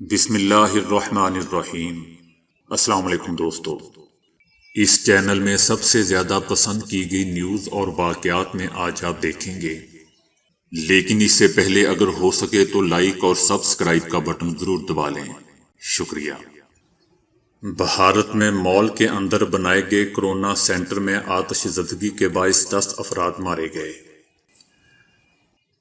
بسم اللہ الرحمن الرحیم۔ السلام علیکم دوستو، اس چینل میں سب سے زیادہ پسند کی گئی نیوز اور واقعات میں آج آپ دیکھیں گے، لیکن اس سے پہلے اگر ہو سکے تو لائک اور سبسکرائب کا بٹن ضرور دبا لیں، شکریہ۔ بھارت میں مال کے اندر بنائے گئے کورونا سینٹر میں آتش زدگی کے باعث 10 افراد مارے گئے۔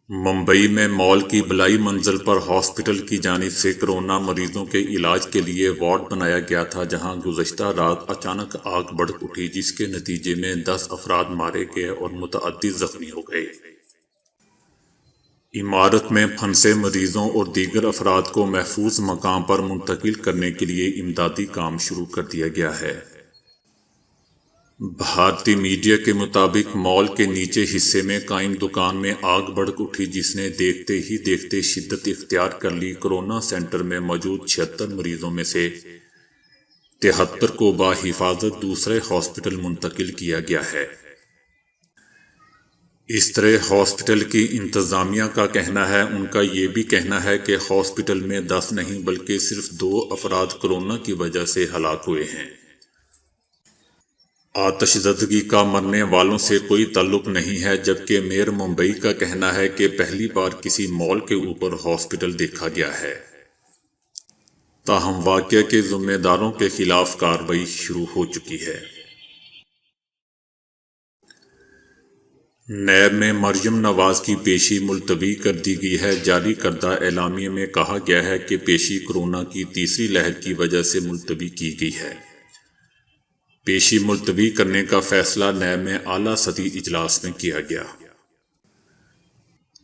ممبئی میں مال کی بلائی منزل پر ہاسپٹل کی جانب سے کورونا مریضوں کے علاج کے لیے وارڈ بنایا گیا تھا، جہاں گزشتہ رات اچانک آگ بھڑک اٹھی، جس کے نتیجے میں 10 افراد مارے گئے اور متعدد زخمی ہو گئے۔ عمارت میں پھنسے مریضوں اور دیگر افراد کو محفوظ مقام پر منتقل کرنے کے لیے امدادی کام شروع کر دیا گیا ہے۔ بھارتی میڈیا کے مطابق مال کے نچلے حصے میں قائم دکان میں آگ بھڑک اٹھی، جس نے دیکھتے ہی دیکھتے شدت اختیار کر لی۔ کورونا سینٹر میں موجود 76 مریضوں میں سے 73 کو بحفاظت دوسرے ہاسپٹل منتقل کیا گیا ہے۔ اس طرح ہاسپٹل کی انتظامیہ کا کہنا ہے، ان کا یہ بھی کہنا ہے کہ ہاسپٹل میں 10 نہیں بلکہ صرف 2 افراد کورونا کی وجہ سے ہلاک ہوئے ہیں۔ آتش زدگی کا مرنے والوں سے کوئی تعلق نہیں ہے، جبکہ میئر ممبئی کا کہنا ہے کہ پہلی بار کسی مال کے اوپر ہاسپٹل دیکھا گیا ہے۔ تاہم واقعہ کے ذمہ داروں کے خلاف کارروائی شروع ہو چکی ہے۔ نیب میں مریم نواز کی پیشی ملتوی کر دی گئی ہے۔ جاری کردہ اعلامیے میں کہا گیا ہے کہ پیشی کورونا کی تیسری لہر کی وجہ سے ملتوی کی گئی ہے۔ پیشی ملتوی کرنے کا فیصلہ نیب میں اعلیٰ سطحی اجلاس میں کیا گیا۔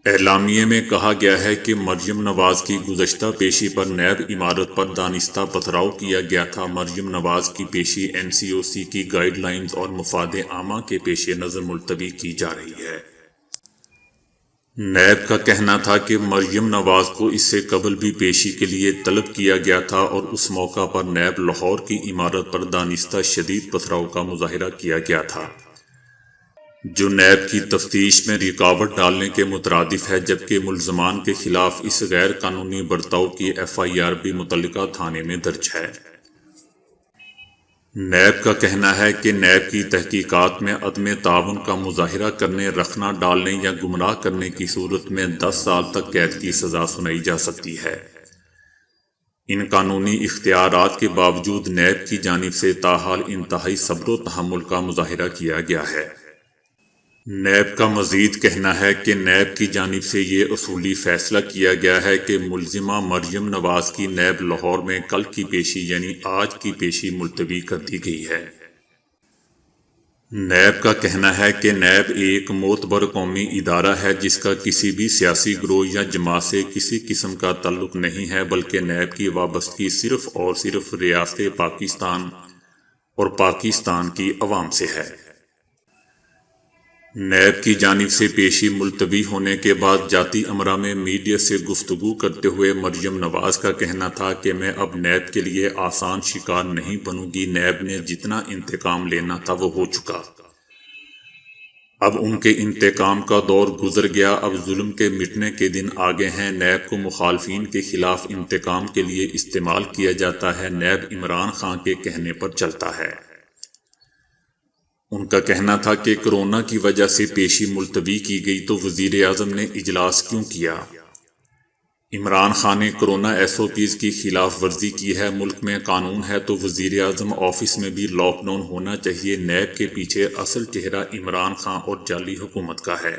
اعلامیے میں کہا گیا ہے کہ مریم نواز کی گزشتہ پیشی پر نیب عمارت پر دانستہ پتھراؤ کیا گیا تھا۔ مریم نواز کی پیشی NCOC کی گائیڈ لائنز اور مفاد عامہ کے پیش نظر ملتوی کی جا رہی ہے۔ نیب کا کہنا تھا کہ مریم نواز کو اس سے قبل بھی پیشی کے لیے طلب کیا گیا تھا اور اس موقع پر نیب لاہور کی عمارت پر دانستہ شدید پتھراؤ کا مظاہرہ کیا گیا تھا، جو نیب کی تفتیش میں رکاوٹ ڈالنے کے مترادف ہے، جبکہ ملزمان کے خلاف اس غیر قانونی برتاؤ کی FIR بھی متعلقہ تھانے میں درج ہے۔ نیب کا کہنا ہے کہ نیب کی تحقیقات میں عدم تعاون کا مظاہرہ کرنے، رکھنا، ڈالنے یا گمراہ کرنے کی صورت میں 10 سال تک قید کی سزا سنائی جا سکتی ہے۔ ان قانونی اختیارات کے باوجود نیب کی جانب سے تاحال انتہائی صبر و تحمل کا مظاہرہ کیا گیا ہے۔ نیب کا مزید کہنا ہے کہ نیب کی جانب سے یہ اصولی فیصلہ کیا گیا ہے کہ ملزمہ مریم نواز کی نیب لاہور میں کل کی پیشی یعنی آج کی پیشی ملتوی کر دی گئی ہے۔ نیب کا کہنا ہے کہ نیب ایک معتبر قومی ادارہ ہے جس کا کسی بھی سیاسی گروہ یا جماعت سے کسی قسم کا تعلق نہیں ہے، بلکہ نیب کی وابستگی صرف اور صرف ریاست پاکستان اور پاکستان کی عوام سے ہے۔ نیب کی جانب سے پیشی ملتوی ہونے کے بعد جاتی امرہ میں میڈیا سے گفتگو کرتے ہوئے مریم نواز کا کہنا تھا کہ میں اب نیب کے لیے آسان شکار نہیں بنوں گی۔ نیب نے جتنا انتقام لینا تھا وہ ہو چکا، اب ان کے انتقام کا دور گزر گیا، اب ظلم کے مٹنے کے دن آگے ہیں۔ نیب کو مخالفین کے خلاف انتقام کے لیے استعمال کیا جاتا ہے۔ نیب عمران خان کے کہنے پر چلتا ہے۔ ان کا کہنا تھا کہ کورونا کی وجہ سے پیشی ملتوی کی گئی تو وزیر اعظم نے اجلاس کیوں کیا؟ عمران خان نے کورونا SOPs کی خلاف ورزی کی ہے۔ ملک میں قانون ہے تو وزیر اعظم آفس میں بھی لاک ڈاؤن ہونا چاہیے۔ نیب کے پیچھے اصل چہرہ عمران خان اور جعلی حکومت کا ہے۔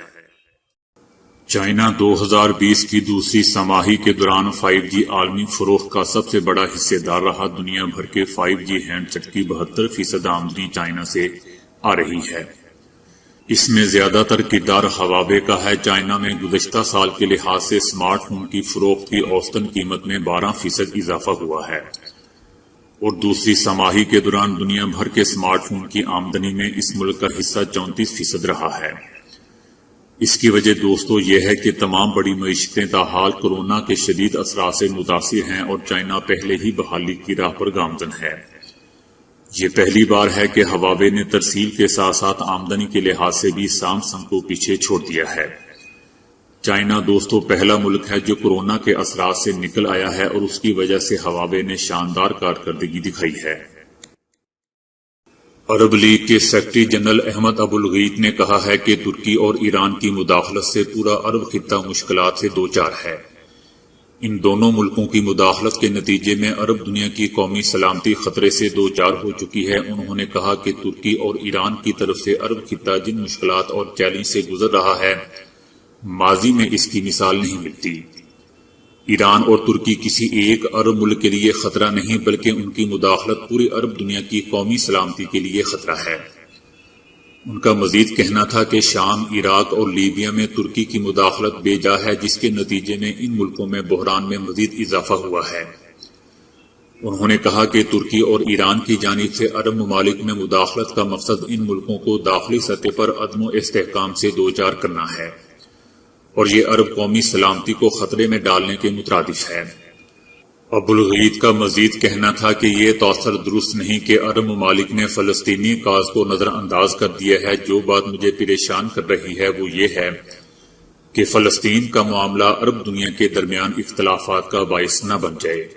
چائنا 2020 کی دوسری سماہی کے دوران 5G عالمی فروخت کا سب سے بڑا حصے دار رہا۔ دنیا بھر کے 5G ہینڈ سیٹ کی 72% آمدنی چائنا سے آ رہی ہے۔ اس میں زیادہ تر کردار ہواوے کا ہے۔ چائنا میں گزشتہ سال کے لحاظ سے سمارٹ فون کی فروخت کی اوسطن قیمت میں 12% اضافہ ہوا ہے، اور دوسری سماہی کے دوران دنیا بھر کے سمارٹ فون کی آمدنی میں اس ملک کا حصہ 34% رہا ہے۔ اس کی وجہ دوستو یہ ہے کہ تمام بڑی معیشتیں تاحال کورونا کے شدید اثرات سے متاثر ہیں اور چائنا پہلے ہی بحالی کی راہ پر گامزن ہے۔ یہ پہلی بار ہے کہ ہواوے نے ترسیل کے ساتھ ساتھ آمدنی کے لحاظ سے بھی سامسنگ کو پیچھے چھوڑ دیا ہے۔ چائنا دوستو پہلا ملک ہے جو کورونا کے اثرات سے نکل آیا ہے اور اس کی وجہ سے ہواوے نے شاندار کارکردگی دکھائی ہے۔ عرب لیگ کے سیکرٹری جنرل احمد ابو الغیط نے کہا ہے کہ ترکی اور ایران کی مداخلت سے پورا عرب خطہ مشکلات سے دوچار ہے۔ ان دونوں ملکوں کی مداخلت کے نتیجے میں عرب دنیا کی قومی سلامتی خطرے سے دوچار ہو چکی ہے۔ انہوں نے کہا کہ ترکی اور ایران کی طرف سے عرب خطہ جن مشکلات اور چیلنج سے گزر رہا ہے، ماضی میں اس کی مثال نہیں ملتی۔ ایران اور ترکی کسی ایک عرب ملک کے لیے خطرہ نہیں بلکہ ان کی مداخلت پوری عرب دنیا کی قومی سلامتی کے لیے خطرہ ہے۔ ان کا مزید کہنا تھا کہ شام، عراق اور لیبیا میں ترکی کی مداخلت بے جا ہے، جس کے نتیجے میں ان ملکوں میں بحران میں مزید اضافہ ہوا ہے۔ انہوں نے کہا کہ ترکی اور ایران کی جانب سے عرب ممالک میں مداخلت کا مقصد ان ملکوں کو داخلی سطح پر عدم و استحکام سے دوچار کرنا ہے اور یہ عرب قومی سلامتی کو خطرے میں ڈالنے کے مترادف ہے۔ ابو الغیط کا مزید کہنا تھا کہ یہ توثر درست نہیں کہ عرب ممالک نے فلسطینی کاز کو نظر انداز کر دیا ہے۔ جو بات مجھے پریشان کر رہی ہے وہ یہ ہے کہ فلسطین کا معاملہ عرب دنیا کے درمیان اختلافات کا باعث نہ بن جائے۔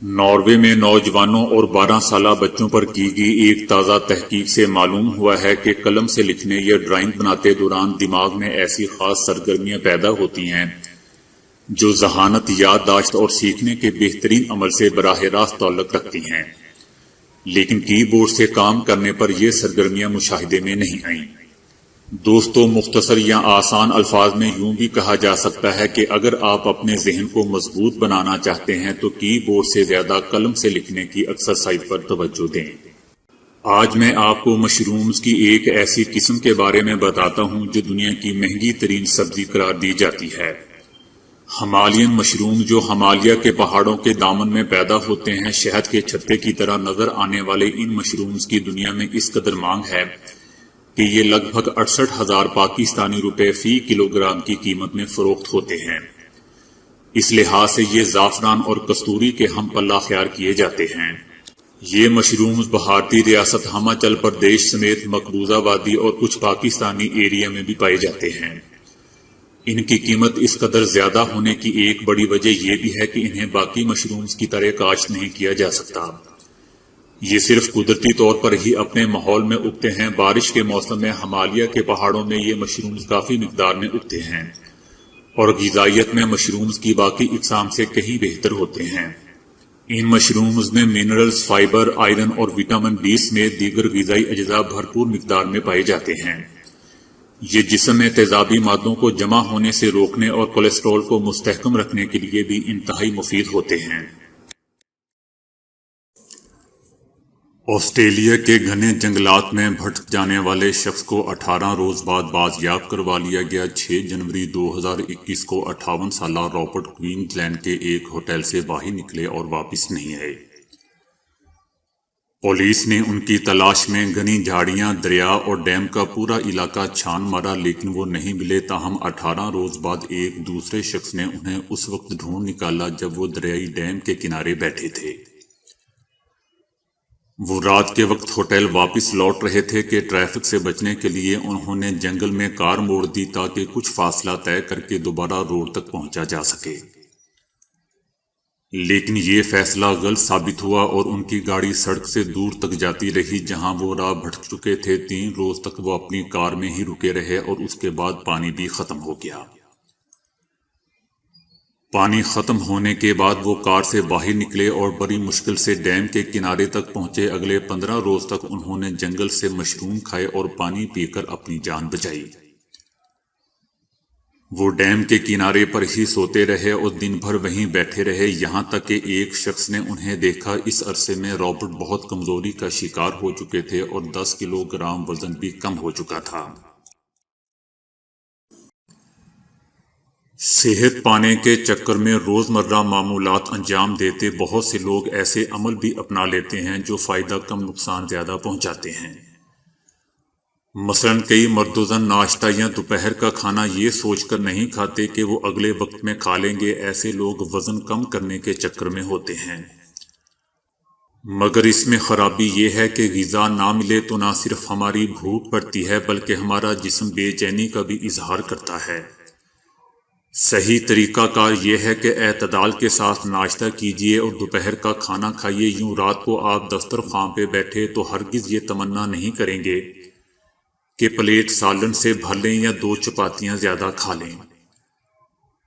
ناروے میں نوجوانوں اور 12 سالہ بچوں پر کی گئی ایک تازہ تحقیق سے معلوم ہوا ہے کہ قلم سے لکھنے یا ڈرائنگ بناتے دوران دماغ میں ایسی خاص سرگرمیاں پیدا ہوتی ہیں جو ذہانت، یادداشت اور سیکھنے کے بہترین عمل سے براہ راست تعلق رکھتی ہیں، لیکن کی بورڈ سے کام کرنے پر یہ سرگرمیاں مشاہدے میں نہیں آئیں۔ دوستو، مختصر یا آسان الفاظ میں یوں بھی کہا جا سکتا ہے کہ اگر آپ اپنے ذہن کو مضبوط بنانا چاہتے ہیں تو کی بورڈ سے زیادہ قلم سے لکھنے کی ایکسرسائز پر توجہ دیں۔ آج میں آپ کو مشرومز کی ایک ایسی قسم کے بارے میں بتاتا ہوں جو دنیا کی مہنگی ترین سبزی قرار دی جاتی ہے۔ ہمالین مشروم، جو ہمالیہ کے پہاڑوں کے دامن میں پیدا ہوتے ہیں، شہد کے چھتے کی طرح نظر آنے والے ان مشرومز کی دنیا میں اس قدر مانگ ہے کہ یہ لگ بھگ 68,000 پاکستانی روپے فی کلو گرام کی قیمت میں فروخت ہوتے ہیں۔ اس لحاظ سے یہ زعفران اور کستوری کے ہم پلہ خیار کیے جاتے ہیں۔ یہ مشرومز بھارتی ریاست ہماچل پردیش سمیت مقبوضہ وادی اور کچھ پاکستانی ایریا میں بھی پائے جاتے ہیں۔ ان کی قیمت اس قدر زیادہ ہونے کی ایک بڑی وجہ یہ بھی ہے کہ انہیں باقی مشرومز کی طرح کاشت نہیں کیا جا سکتا۔ یہ صرف قدرتی طور پر ہی اپنے ماحول میں اگتے ہیں۔ بارش کے موسم میں ہمالیہ کے پہاڑوں میں یہ مشرومز کافی مقدار میں اگتے ہیں اور غذائیت میں مشرومز کی باقی اقسام سے کہیں بہتر ہوتے ہیں۔ ان مشرومز میں منرلز، فائبر، آئرن اور وٹامن بی سمیت دیگر غذائی اجزاء بھرپور مقدار میں پائے جاتے ہیں۔ یہ جسم میں تیزابی مادوں کو جمع ہونے سے روکنے اور کولیسٹرول کو مستحکم رکھنے کے لیے بھی انتہائی مفید ہوتے ہیں۔ آسٹریلیا کے گھنے جنگلات میں بھٹک جانے والے شخص کو 18 روز بعد بازیاب کروا لیا گیا۔ 6 جنوری 2021 کو 58 سالہ رابرٹ کوئنز لینڈ کے ایک ہوٹل سے باہر نکلے اور واپس نہیں آئے۔ پولیس نے ان کی تلاش میں گھنی جھاڑیاں، دریا اور ڈیم کا پورا علاقہ چھان مارا لیکن وہ نہیں ملے۔ تاہم 18 روز بعد ایک دوسرے شخص نے انہیں اس وقت ڈھونڈ نکالا جب وہ دریائی ڈیم کے کنارے بیٹھے تھے۔ وہ رات کے وقت ہوٹل واپس لوٹ رہے تھے کہ ٹریفک سے بچنے کے لیے انہوں نے جنگل میں کار موڑ دی تاکہ کچھ فاصلہ طے کر کے دوبارہ روڈ تک پہنچا جا سکے، لیکن یہ فیصلہ غلط ثابت ہوا اور ان کی گاڑی سڑک سے دور تک جاتی رہی جہاں وہ راہ بھٹک چکے تھے۔ 3 روز تک وہ اپنی کار میں ہی رکے رہے اور اس کے بعد پانی بھی ختم ہو گیا۔ پانی ختم ہونے کے بعد وہ کار سے باہر نکلے اور بڑی مشکل سے ڈیم کے کنارے تک پہنچے۔ اگلے 15 روز تک انہوں نے جنگل سے مشروم کھائے اور پانی پی کر اپنی جان بچائی۔ وہ ڈیم کے کنارے پر ہی سوتے رہے اور دن بھر وہیں بیٹھے رہے یہاں تک کہ ایک شخص نے انہیں دیکھا۔ اس عرصے میں رابرٹ بہت کمزوری کا شکار ہو چکے تھے اور 10 کلو گرام وزن بھی کم ہو چکا تھا۔ صحت پانے کے چکر میں روزمرہ معمولات انجام دیتے بہت سے لوگ ایسے عمل بھی اپنا لیتے ہیں جو فائدہ کم نقصان زیادہ پہنچاتے ہیں۔ مثلاً کئی مرد زن ناشتہ یا دوپہر کا کھانا یہ سوچ کر نہیں کھاتے کہ وہ اگلے وقت میں کھا لیں گے۔ ایسے لوگ وزن کم کرنے کے چکر میں ہوتے ہیں۔ مگر اس میں خرابی یہ ہے کہ غذا نہ ملے تو نہ صرف ہماری بھوک بڑھتی ہے بلکہ ہمارا جسم بے چینی کا بھی اظہار کرتا ہے۔ صحیح طریقہ کار یہ ہے کہ اعتدال کے ساتھ ناشتہ کیجیے اور دوپہر کا کھانا کھائیے۔ یوں رات کو آپ دسترخوان پہ بیٹھے تو ہرگز یہ تمنا نہیں کریں گے کہ پلیٹ سالن سے بھر لیں یا 2 چپاتیاں زیادہ کھا لیں۔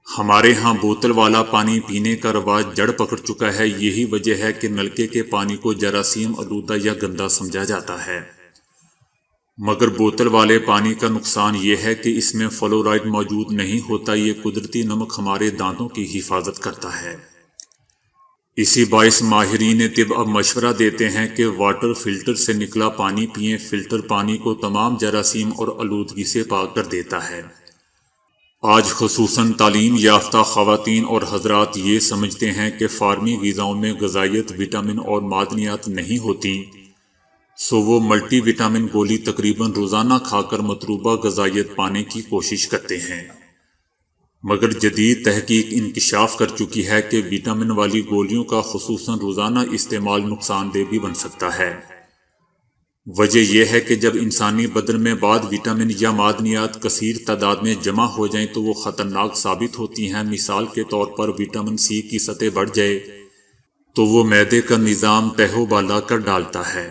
ہمارے ہاں بوتل والا پانی پینے کا رواج جڑ پکڑ چکا ہے۔ یہی وجہ ہے کہ نلکے کے پانی کو جراثیم آلودہ یا گندا سمجھا جاتا ہے۔ مگر بوتل والے پانی کا نقصان یہ ہے کہ اس میں فلورائڈ موجود نہیں ہوتا۔ یہ قدرتی نمک ہمارے دانتوں کی حفاظت کرتا ہے۔ اسی باعث ماہرین طب اب مشورہ دیتے ہیں کہ واٹر فلٹر سے نکلا پانی پئیں۔ فلٹر پانی کو تمام جراثیم اور آلودگی سے پاک کر دیتا ہے۔ آج خصوصاً تعلیم یافتہ خواتین اور حضرات یہ سمجھتے ہیں کہ فارمی غذاؤں میں غذائیت، وٹامن اور معدنیات نہیں ہوتی، سو وہ ملٹی وٹامن گولی تقریباً روزانہ کھا کر مطلوبہ غذائیت پانے کی کوشش کرتے ہیں۔ مگر جدید تحقیق انکشاف کر چکی ہے کہ وٹامن والی گولیوں کا خصوصاً روزانہ استعمال نقصان دہ بھی بن سکتا ہے۔ وجہ یہ ہے کہ جب انسانی بدن میں بعض وٹامن یا معدنیات کثیر تعداد میں جمع ہو جائیں تو وہ خطرناک ثابت ہوتی ہیں۔ مثال کے طور پر وٹامن سی کی سطح بڑھ جائے تو وہ معدے کا نظام تہو بالا کر ڈالتا ہے۔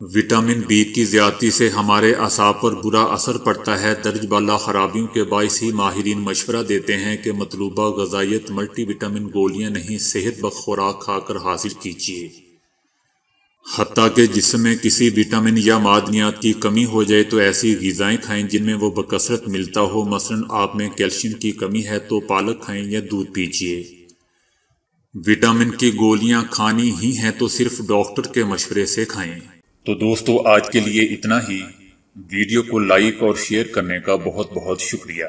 وٹامن بی کی زیادتی سے ہمارے اعصاب پر برا اثر پڑتا ہے۔ درج بالا خرابیوں کے باعث ہی ماہرین مشورہ دیتے ہیں کہ مطلوبہ غذائیت ملٹی وٹامن گولیاں نہیں، صحت بخش خوراک کھا کر حاصل کیجیے۔ حتیٰ کہ جسم میں کسی وٹامن یا معدنیات کی کمی ہو جائے تو ایسی غذائیں کھائیں جن میں وہ بکثرت ملتا ہو۔ مثلاً آپ میں کیلشیم کی کمی ہے تو پالک کھائیں یا دودھ پیجیے۔ وٹامن کی گولیاں کھانی ہی ہیں تو صرف ڈاکٹر کے مشورے سے کھائیں۔ تو دوستو آج کے لیے اتنا ہی۔ ویڈیو کو لائک اور شیئر کرنے کا بہت بہت شکریہ۔